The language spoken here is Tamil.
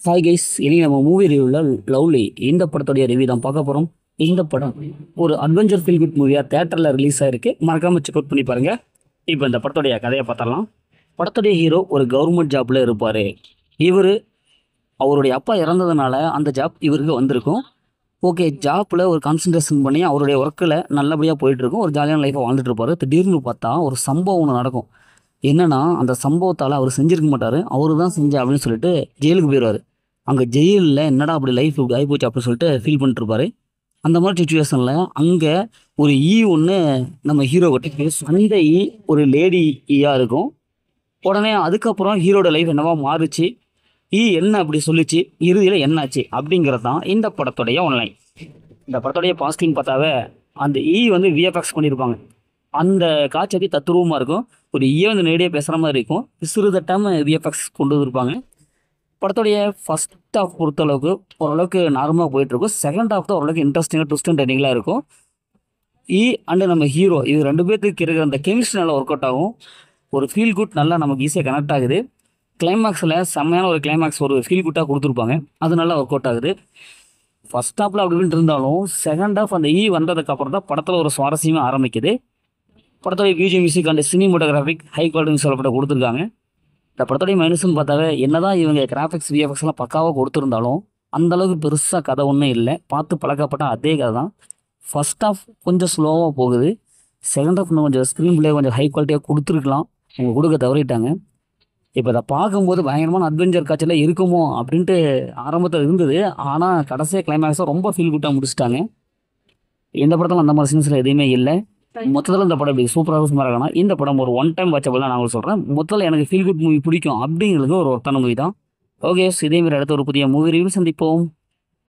ஹாய் கைஸ், இனி நம்ம மூவி ரிவ்யூவில் லவ்லி இந்த படத்துடைய ரிவ்யூ தான் பார்க்க போகிறோம். இந்த படம் ஒரு அட்வென்ச்சர் ஃபீல் குட் மூவியாக தேட்டரில் ரிலீஸ் ஆகிருக்கு. மறக்காமல் செக் அவுட் பண்ணி பாருங்கள். இப்போ இந்த படத்துடைய கதையை பார்த்தரலாம். படத்துடைய ஹீரோ ஒரு கவர்மெண்ட் ஜாப்பில் இருப்பார். அவருடைய அப்பா இறந்ததுனால அந்த ஜாப் இவருக்கு வந்திருக்கும். ஓகே, ஜாப்பில் ஒரு கான்சன்ட்ரேஷன் பண்ணி அவருடைய ஒர்க்கில் நல்லபடியாக போயிட்டுருக்கும். ஒரு ஜாலியான லைஃப்பை வாழ்ந்துட்டு இருப்பார். திடீர்னு பார்த்தா ஒரு சம்பவம் ஒன்று நடக்கும். என்னன்னா, அந்த சம்பவத்தால் அவர் செஞ்சிருக்க மாட்டார், அவரு தான் செஞ்ச அப்படின்னு சொல்லிட்டு ஜெயிலுக்கு போயிடுவார். அங்கே ஜெயிலில் என்னடா அப்படி லைஃப் இப்படி ஆகிப்போச்சு அப்படின்னு சொல்லிட்டு ஃபீல் பண்ணிட்டுருப்பாரு. அந்த மாதிரி சுச்சுவேஷனில் அங்கே ஒரு ஒன்று நம்ம ஹீரோ கிட்ட பேசும். அந்த ஒரு லேடி ஈயாக இருக்கும். உடனே அதுக்கப்புறம் ஹீரோட லைஃப் என்னவா மாறுச்சு, என்ன அப்படி சொல்லிச்சு, இறுதியில் என்னாச்சு அப்படிங்கிறது தான் இந்த படத்துடைய ஒன்லைன். இந்த படத்துடைய பாசிட்டிவ் பார்த்தாவே அந்த வந்து விஎஃப்எக்ஸ் பண்ணியிருப்பாங்க. அந்த காட்சி அப்படியே தத்துரூபமாக இருக்கும். ஒரு வந்து நேரடியாக பேசுகிற மாதிரி இருக்கும். சிறு தட்டாமல் விஎஃப்எக்ஸ் கொண்டு வந்திருப்பாங்க. படத்துடைய ஃபஸ்ட் ஹாஃப் பொறுத்தளவுக்கு ஓரளவுக்கு நார்மலாக போயிட்டுருக்கும். செகண்ட் ஹாஃப் தான் ஓரளவுக்கு இன்ட்ரெஸ்டிங்காக ட்விஸ்ட் அண்ட் டர்னிங்காக இருக்கும். அண்டு நம்ம ஹீரோ இது ரெண்டு பேர்த்துக்கு இருக்கிற அந்த கெமிஸ்ட்ரி நல்லா ஒர்க் அவுட் ஆகும். ஒரு ஃபீல் குட் நல்லா நமக்கு ஈஸியாக கனெக்ட் ஆகுது. கிளைமேக்ஸில் செம்மையான ஒரு கிளைமேக்ஸ் ஒரு ஃபீல் குட்டாக கொடுத்துருப்பாங்க. அது நல்லா ஒர்க் அவுட் ஆகுது. ஃபஸ்ட் ஹாஃபில் அப்படி இப்படின்னு இருந்தாலும் செகண்ட் ஹாஃப் அந்த வந்ததுக்கப்புறம் தான் படத்தில் ஒரு சுவாரஸ்யமாக ஆரம்பிக்குது. படத்துடைய மியூசிக் அண்ட் சினிமோட்டோகிராஃபிக் ஹை குவாலிட்டி சொல்லப்பட்ட கொடுத்துருக்காங்க. இந்த படத்துடைய மைனஸ்ன்னு பார்த்தாவே என்னதான் இவங்க கிராஃபிக்ஸ் விஎஃப்எக்ஸ்லாம் பக்காவாக கொடுத்துருந்தாலும் அந்தளவுக்கு பெருசாக கதை ஒன்றும் இல்லை. பார்த்து பழக்கப்பட்ட அதே கதை தான். ஃபஸ்ட் ஹாஃப் கொஞ்சம் ஸ்லோவாக போகுது. செகண்ட் ஹாஃப் இன்னும் கொஞ்சம் ஸ்க்ரீன் பிளே கொஞ்சம் ஹை குவாலிட்டியாக கொடுத்துருக்கலாம். அவங்க கொடுக்க தவறிட்டாங்க. இப்போ அதை பார்க்கும்போது பயங்கரமான அட்வென்ச்சர் காட்சியில் இருக்குமோ அப்படின்ட்டு ஆரம்பத்தில் இருந்தது. ஆனால் கடைசியாக கிளைமேக்ஸாக ரொம்ப ஃபீல் குட்டாக முடிச்சிட்டாங்க. இந்த படத்தில் அந்த மாதிரி சீன்ஸில் எதுவுமே இல்லை. மொத்தத்தில் இந்த படம் இப்படி சூப்பராக சுமாராக இருக்கலாம். இந்த படம் ஒரு ஒன் டைம் வாட்சபிள் தான் நான் சொல்கிறேன். மொத்தத்தில் எனக்கு ஃபீல் குட் மூவி பிடிக்கும் அப்படிங்கிறது ஒரு ஒருத்தான மூவி தான். ஓகே, இதேமாரி அடுத்த ஒரு புதிய மூவி ரிவ்யூ சந்திப்போம்.